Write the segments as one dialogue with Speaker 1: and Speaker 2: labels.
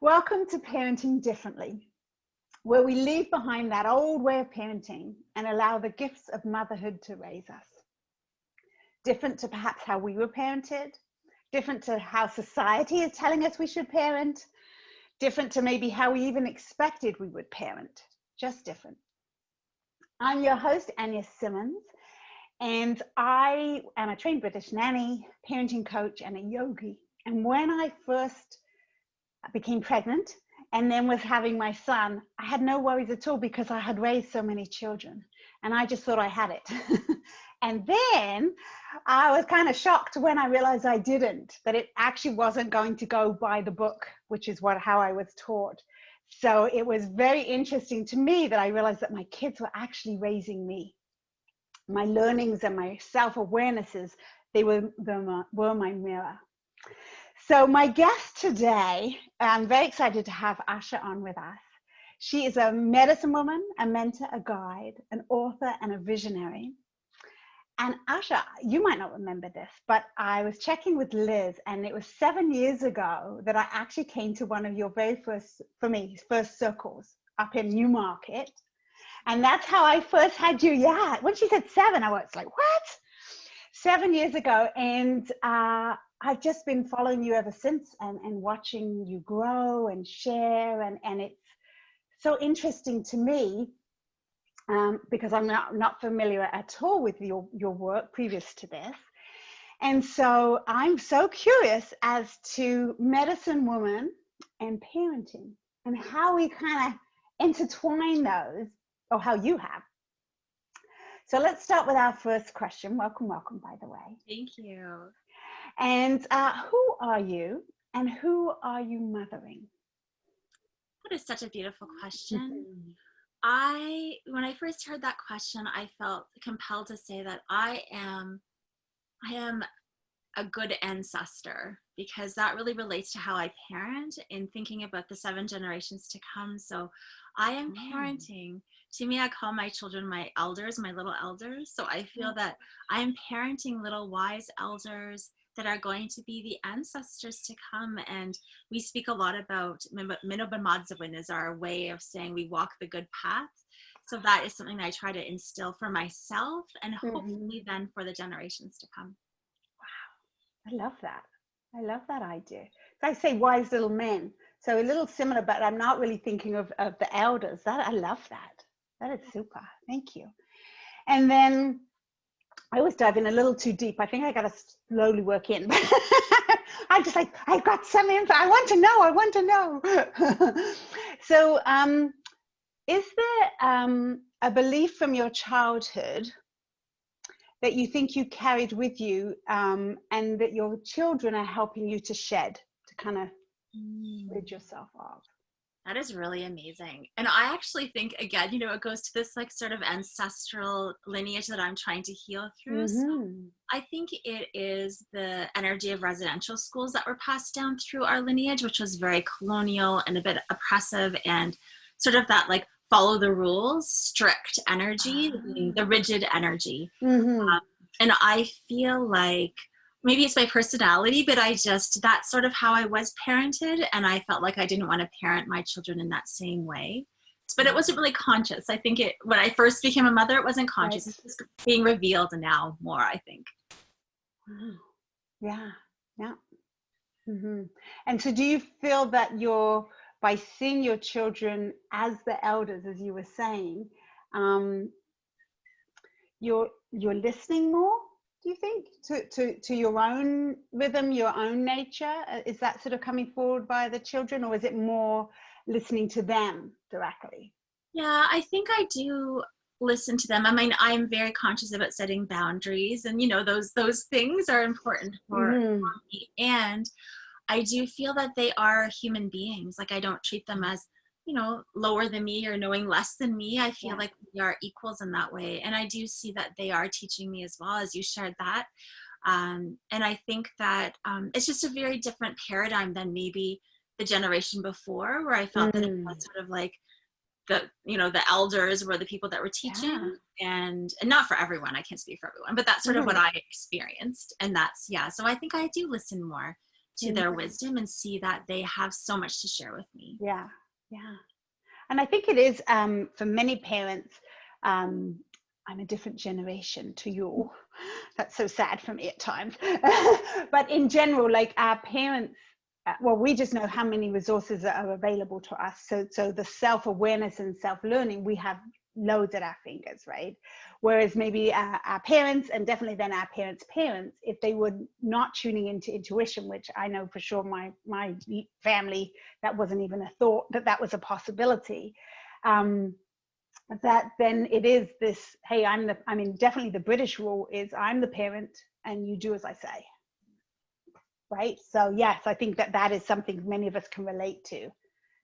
Speaker 1: Welcome to Parenting Differently, where we leave behind that old way of parenting and allow the gifts of motherhood to raise us. Different to perhaps how we were parented, different to how society is telling us we should parent, different to maybe how we even expected we would parent, just different. I'm your host, Anja Simmons, and I am a trained British nanny, parenting coach, and a yogi. And when I first became pregnant and then was having my son, I had no worries at all because I had raised so many children and I just thought I had it. And then I was kind of shocked when I realized I didn't, that it actually wasn't going to go by the book, which is how I was taught. So it was very interesting to me that I realized that my kids were actually raising me. My learnings and my self-awarenesses, they were my mirror. So my guest today, I'm very excited to have Asha on with us. She is a medicine woman, a mentor, a guide, an author, and a visionary. And Asha, you might not remember this, but I was checking with Liz, and it was 7 years ago that I actually came to one of your very first circles up in Newmarket. And that's how I first had you. Yeah, when she said 7, I was like, what? 7 years ago. And I've just been following you ever since and watching you grow and share. And it's so interesting to me because I'm not familiar at all with your work previous to this. And so I'm so curious as to medicine woman and parenting and how we kind of intertwine those, or how you have. So let's start with our first question. Welcome, by the way.
Speaker 2: Thank you.
Speaker 1: And who are you and who are you mothering?
Speaker 2: That is such a beautiful question. When I first heard that question, I felt compelled to say that I am a good ancestor, because that really relates to how I parent in thinking about the 7 generations to come. So I am parenting. To me, I call my children my elders, my little elders. So I feel that I am parenting little wise elders that are going to be the ancestors to come. And we speak a lot about Minobamadzawin is our way of saying we walk the good path. So that is something that I try to instill for myself and hopefully then for the generations to come.
Speaker 1: Wow, I love that. I love that idea. So I say wise little men. So a little similar, but I'm not really thinking of the elders. I love that. That is super. Thank you. And then I always dive in a little too deep. I think I got to slowly work in. I'm just like, I've got some info. I want to know. So is there a belief from your childhood that you think you carried with you and that your children are helping you to shed, to kind of rid yourself of?
Speaker 2: That is really amazing. And I actually think, again, it goes to this like sort of ancestral lineage that I'm trying to heal through. So I think it is the energy of residential schools that were passed down through our lineage, which was very colonial and a bit oppressive, and sort of that like follow the rules, strict energy, the rigid energy. And I feel like maybe it's my personality, but that's sort of how I was parented. And I felt like I didn't want to parent my children in that same way. But it wasn't really conscious. I think when I first became a mother, it wasn't conscious. Right. It's being revealed now more, I think.
Speaker 1: Yeah. And so do you feel that by seeing your children as the elders, as you were saying, you're listening more? Do you think to your own rhythm, your own nature? Is that sort of coming forward by the children, or is it more listening to them directly?
Speaker 2: Yeah, I think I do listen to them. I mean, I'm very conscious about setting boundaries, and those things are important for me. And I do feel that they are human beings. Like I don't treat them as lower than me or knowing less than me. I feel like we are equals in that way. And I do see that they are teaching me as well, as you shared that. And I think that it's just a very different paradigm than maybe the generation before, where I felt that it was sort of like the elders were the people that were teaching, and not for everyone. I can't speak for everyone, but that's sort of what I experienced. And that's, so I think I do listen more to their wisdom and see that they have so much to share with me.
Speaker 1: Yeah. And I think it is, for many parents, I'm a different generation to you. That's so sad for me at times. But in general, like our parents, well, we just know how many resources are available to us. So the self-awareness and self-learning, we have loads at our fingers, right? Whereas maybe our parents, and definitely then our parents' parents, if they were not tuning into intuition, which I know for sure my family, that wasn't even a thought that was a possibility. That then it is this, hey, definitely the British rule is I'm the parent and you do as I say. Right? So yes, I think that is something many of us can relate to.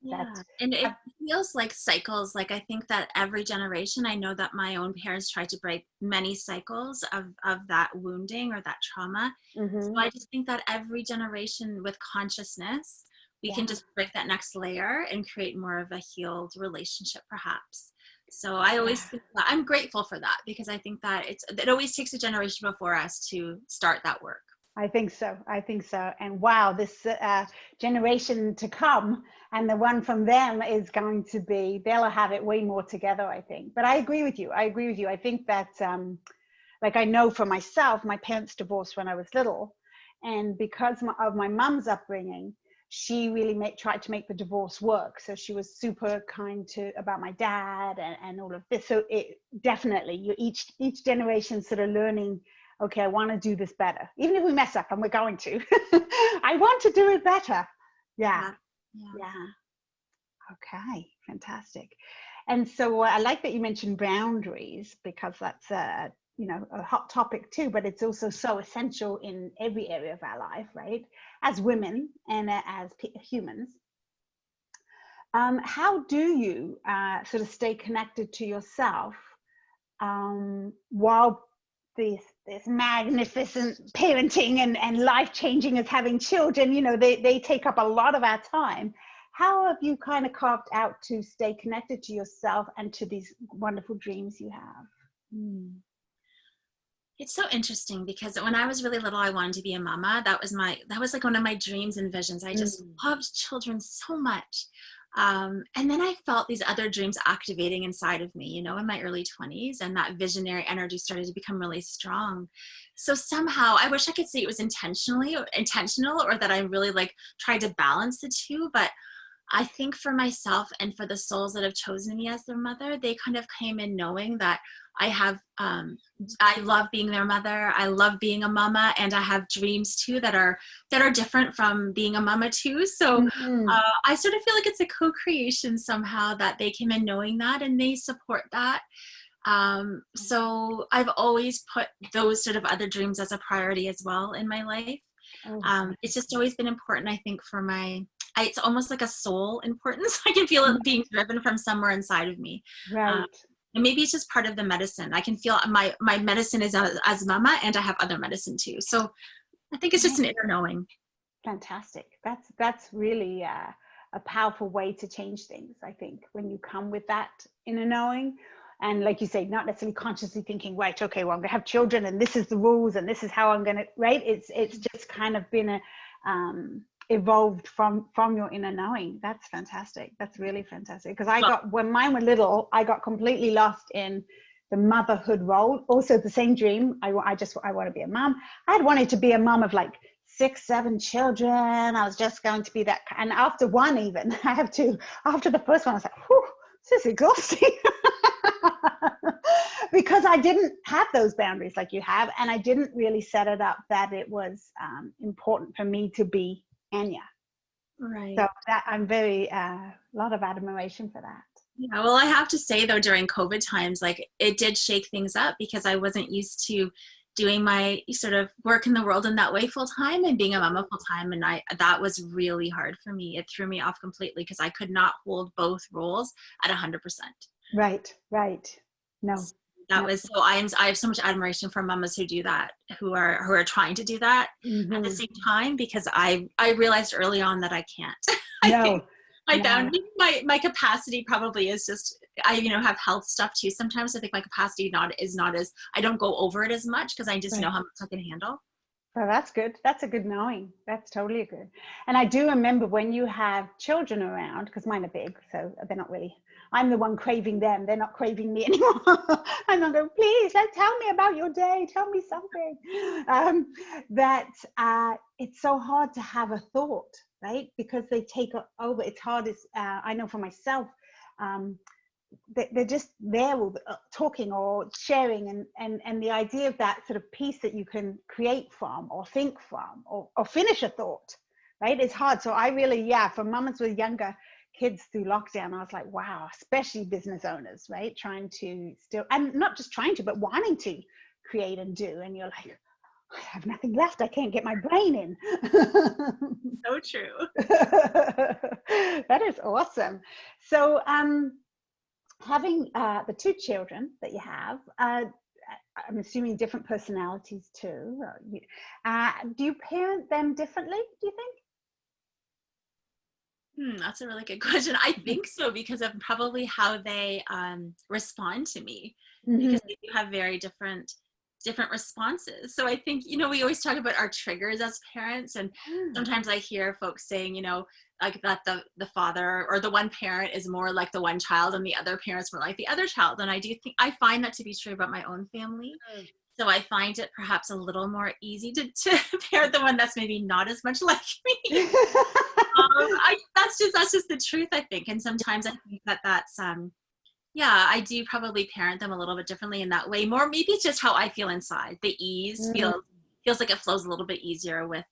Speaker 2: Yeah. And it feels like cycles. Like I think that every generation, I know that my own parents tried to break many cycles of that wounding or that trauma. So I just think that every generation with consciousness, we can just break that next layer and create more of a healed relationship perhaps. So I always think that I'm grateful for that, because I think that it always takes a generation before us to start that work.
Speaker 1: I think so. And wow, this generation to come and the one from them is going to be, they'll have it way more together, I think. But I agree with you. I think that, like I know for myself, my parents divorced when I was little. And because of my mum's upbringing, she really tried to make the divorce work. So she was super kind about my dad and all of this. So it definitely, each generation sort of learning, okay, I want to do this better. Even if we mess up, and we're going to, I want to do it better. Yeah. Okay, fantastic. And so I like that you mentioned boundaries, because that's a hot topic too, but it's also so essential in every area of our life, right? As women and as humans. How do you sort of stay connected to yourself while this magnificent parenting and life-changing as having children, they take up a lot of our time? How have you kind of carved out to stay connected to yourself and to these wonderful dreams you have?
Speaker 2: It's so interesting, because when I was really little, I wanted to be a mama. That was like one of my dreams and visions. I just loved children so much. And then I felt these other dreams activating inside of me, in my early 20s, and that visionary energy started to become really strong. So somehow I wish I could say it was intentional, or that I really tried to balance the two. But I think for myself and for the souls that have chosen me as their mother, they kind of came in knowing that I love being their mother. I love being a mama, and I have dreams too that are different from being a mama too. So I sort of feel like it's a co-creation somehow, that they came in knowing that, and they support that. So I've always put those sort of other dreams as a priority as well in my life. It's just always been important, I think, for it's almost like a soul importance. I can feel it being driven from somewhere inside of me.
Speaker 1: Right.
Speaker 2: And maybe it's just part of the medicine. I can feel my medicine is as mama, and I have other medicine too. So I think it's just an inner knowing.
Speaker 1: Fantastic. That's really a powerful way to change things, I think, when you come with that inner knowing. And like you say, not necessarily consciously thinking, right, okay, well, I'm going to have children and this is the rules and this is how I'm going to, right? It's just kind of been evolved from your inner knowing. That's fantastic. That's really fantastic. Because when mine were little, I got completely lost in the motherhood role. Also the same dream. I want to be a mom. I had wanted to be a mom of 6, 7 children. I was just going to be that. And after one, even after the first one, I was like, whew, this is exhausting. Because I didn't have those boundaries like you have, and I didn't really set it up that it was important for me to be Anja.
Speaker 2: Right.
Speaker 1: So that I'm very lot of admiration for that.
Speaker 2: Yeah, well, I have to say though, during COVID times, it did shake things up, because I wasn't used to doing my sort of work in the world in that way full time, and being a mama full time, and that was really hard for me. It threw me off completely, because I could not hold both roles at 100%.
Speaker 1: Right. No.
Speaker 2: That was so. I have so much admiration for mamas who do that, who are trying to do that at the same time, because I realized early on that I can't. I think my boundary, my capacity probably is just, I have health stuff too. Sometimes I think my capacity is not as, I don't go over it as much, because I just know how much I can handle.
Speaker 1: Well, that's good. That's a good knowing. That's totally good. And I do remember when you have children around, because mine are big, so they're not really, I'm the one craving them. They're not craving me anymore. I'm not going, please, tell me about your day. Tell me something. That it's so hard to have a thought, right? Because they take over. It's hard. I know for myself, um, they're just there talking or sharing, and the idea of that sort of piece that you can create from or think from or finish a thought, right, is hard. So I really, for mamas with younger kids through lockdown, I was like, wow, especially business owners, right, trying to still, and not just trying to, but wanting to create and do, and you're like, I have nothing left, I can't get my brain in.
Speaker 2: So true.
Speaker 1: That is awesome. So having the two children that you have, I'm assuming different personalities too. Do you parent them differently, do you
Speaker 2: That's a really good question. I think so, because of probably how they respond to me,
Speaker 1: think?
Speaker 2: because they do have very different responses. So I think, we always talk about our triggers as parents, and sometimes I hear folks saying, like that the father or the one parent is more like the one child and the other parents more like the other child. And I find that to be true about my own family. So I find it perhaps a little more easy to parent the one that's maybe not as much like me. That's just the truth, I think. And sometimes I think that's I do probably parent them a little bit differently in that way. More, maybe it's just how I feel inside. The ease feels like it flows a little bit easier with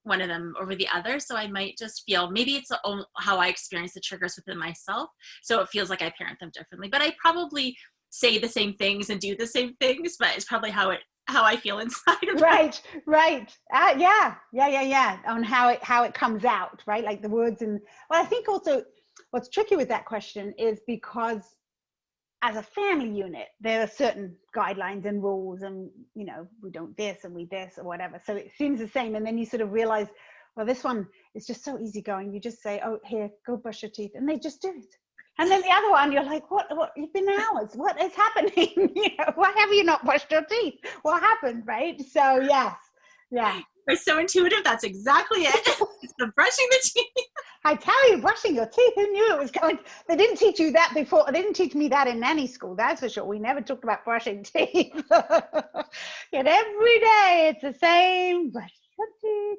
Speaker 2: one of them over the other. So I might just feel, maybe it's how I experience the triggers within myself. So it feels like I parent them differently. But I probably say the same things and do the same things, but it's probably how I feel inside of
Speaker 1: Right. On how it comes out, right? Like the words. And well, I think also what's tricky with that question is because as a family unit, there are certain guidelines and rules, and we don't this and we this or whatever. So it seems the same, and then you sort of realize, well, this one is just so easygoing. You just say, oh, here, go brush your teeth, and they just do it. And then the other one, you're like, what? You've been hours. What is happening? Why have you not brushed your teeth? What happened, right? So yes, yeah.
Speaker 2: It's so intuitive. That's exactly it. It's the brushing the teeth.
Speaker 1: I tell you, brushing your teeth, who knew it was going? They didn't teach you that before. They didn't teach me that in nanny school, that's for sure. We never talked about brushing teeth. Yet every day it's the same. Brush your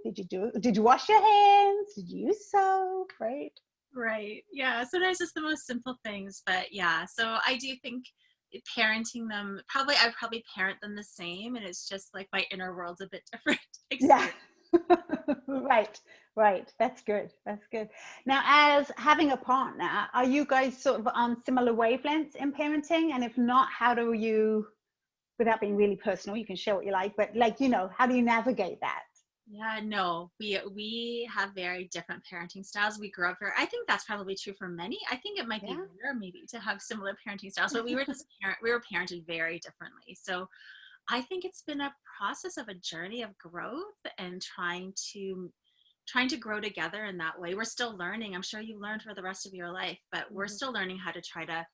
Speaker 1: teeth. Did you wash your hands? Did you use soap? Right?
Speaker 2: Right. Yeah. Sometimes it's the most simple things, but yeah. So I do think parenting them, I'd probably parent them the same, and it's just like my inner world's a bit different.
Speaker 1: Yeah. Right. That's good. Now, as having a partner, are you guys sort of on similar wavelengths in parenting? And if not, how do you, without being really personal, you can share what you like, but like, how do you navigate that?
Speaker 2: Yeah, no, we have very different parenting styles. We grew up very, I think that's probably true for many. I think it might be rare maybe to have similar parenting styles, but we were parented very differently. So I think it's been a process of a journey of growth and trying to grow together in that way. We're still learning. I'm sure you learned for the rest of your life, but we're still learning how to try to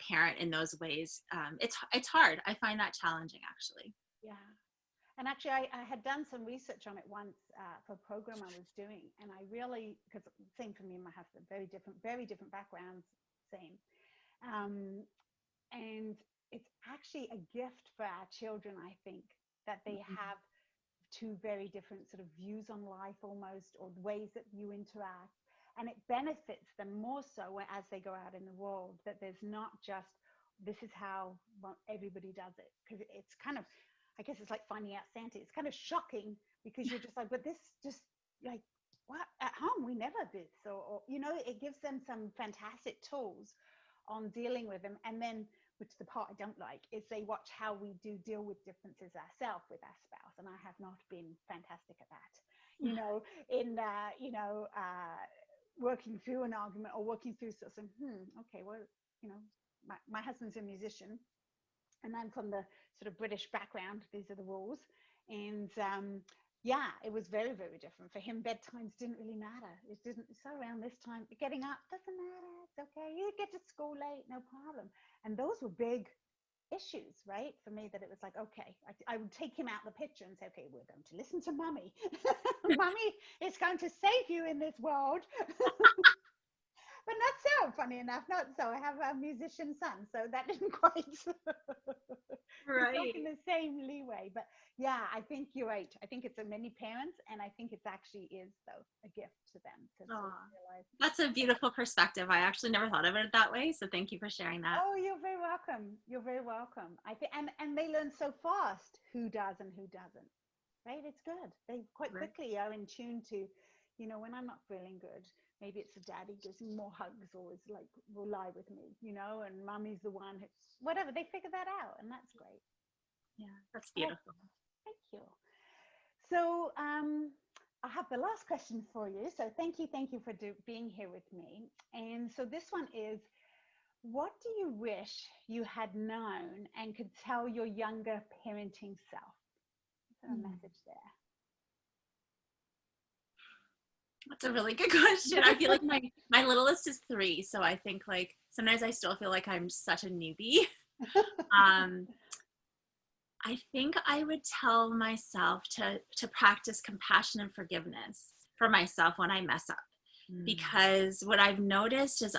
Speaker 2: parent in those ways. It's hard. I find that challenging, actually.
Speaker 1: Yeah. And actually, I had done some research on it once for a program I was doing, and I really, because same for me and my husband, very different backgrounds, same. And it's actually a gift for our children, I think, that they have two very different sort of views on life almost, or ways that you interact. And it benefits them more so as they go out in the world, that there's not just, this is how everybody does it. Because it's kind of, I guess it's like finding out Santa. It's kind of shocking because you're just like, but this just like, what, at home we never did. So, it gives them some fantastic tools on dealing with them. And then, which the part I don't like, is they watch how we do deal with differences ourselves with our spouse. And I have not been fantastic at that, in, working through an argument or working through sort of, okay, well, my husband's a musician and I'm from the sort of British background. These are the rules. And it was very, very different. For him, bedtimes didn't really matter. So around this time, getting up doesn't matter. It's okay. You get to school late, no problem. And those were big issues, right? For me, that it was like, okay, I would take him out the picture and say, okay, we're going to listen to mummy. Mummy is going to save you in this world. But not so, funny enough, not so. I have a musician son, so that didn't quite result in the same leeway. But yeah, I think you're right. I think it's a many parents, and I think it's actually is, though, a gift to them to sort of realize.
Speaker 2: That's a beautiful perspective. I actually never thought of it that way. So thank you for sharing that.
Speaker 1: Oh, you're very welcome. You're very welcome. I think, and they learn so fast who does and who doesn't. Right? It's good. They quite quickly are in tune to, you know, when I'm not feeling good, maybe it's the daddy gives me more hugs or is like, will lie with me, you know, and mummy's the one who, whatever, they figure that out, and that's great.
Speaker 2: Yeah, that's beautiful.
Speaker 1: Oh, thank you. So I have the last question for you. So thank you for being here with me. And so this one is, what do you wish you had known and could tell your younger parenting self? Is there a message there?
Speaker 2: That's a really good question. I feel like my littlest is 3, so I think like sometimes I still feel like I'm such a newbie. I think I would tell myself to practice compassion and forgiveness for myself when I mess up, because what I've noticed is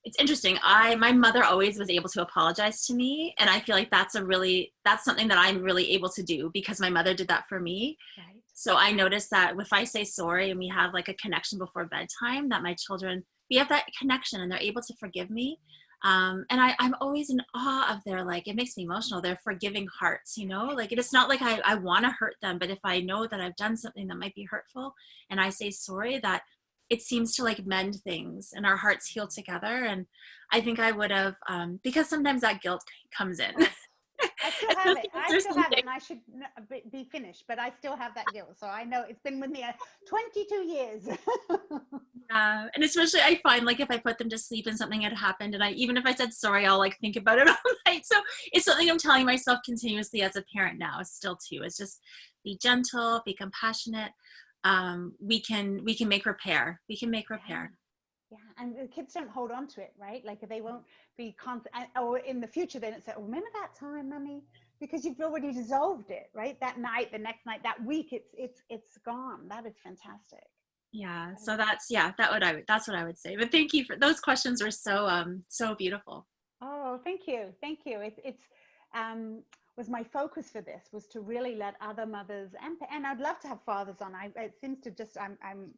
Speaker 2: it's interesting. My mother always was able to apologize to me, and I feel like that's something that I'm really able to do because my mother did that for me. Right. So I noticed that if I say sorry and we have like a connection before bedtime, that my children, we have that connection and they're able to forgive me. And I'm always in awe of their, like, it makes me emotional, their forgiving hearts, you know, like it's not like I want to hurt them, but if I know that I've done something that might be hurtful and I say sorry, that it seems to like mend things and our hearts heal together. And I think I would have, because sometimes that guilt comes in.
Speaker 1: I still have it. And I should be finished, but I still have that guilt. So I know it's been with me 22 years.
Speaker 2: And especially I find like if I put them to sleep and something had happened and even if I said sorry, I'll like think about it all night. So it's something I'm telling myself continuously as a parent now still too. It's just be gentle, be compassionate. We can make repair. We can make repair.
Speaker 1: Yeah, and the kids don't hold on to it, right? Like they won't be constant, or in the future then it's like, oh, remember that time, mummy? Because you've already dissolved it, right? That night, the next night, that week, it's gone. That is fantastic.
Speaker 2: Yeah. So that's what I would say. But thank you for those questions were so beautiful.
Speaker 1: Oh, thank you. It's was my focus for this was to really let other mothers and I'd love to have fathers on. It seems to just I'm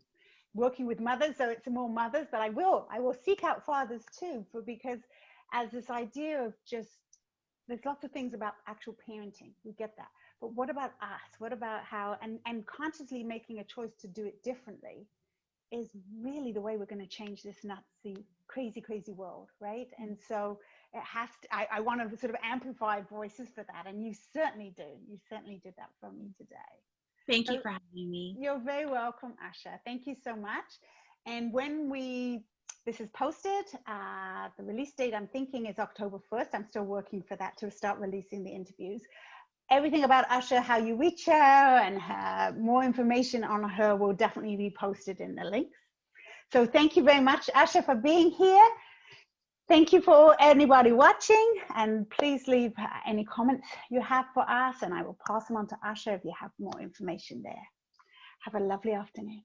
Speaker 1: working with mothers, so it's more mothers, but I will seek out fathers too, because as this idea of just, there's lots of things about actual parenting, we get that, but what about us? What about how, and consciously making a choice to do it differently is really the way we're going to change this nutsy, crazy world, right? And so it has to, I want to sort of amplify voices for that, and you certainly do. You certainly did that for me today.
Speaker 2: Thank you for having me.
Speaker 1: You're very welcome, Asha. Thank you so much. And when this is posted, the release date I'm thinking is October 1st. I'm still working for that to start releasing the interviews. Everything about Asha, how you reach her, and more information on her will definitely be posted in the links. So thank you very much, Asha, for being here. Thank you for anybody watching, and please leave any comments you have for us, and I will pass them on to Asha if you have more information there. Have a lovely afternoon.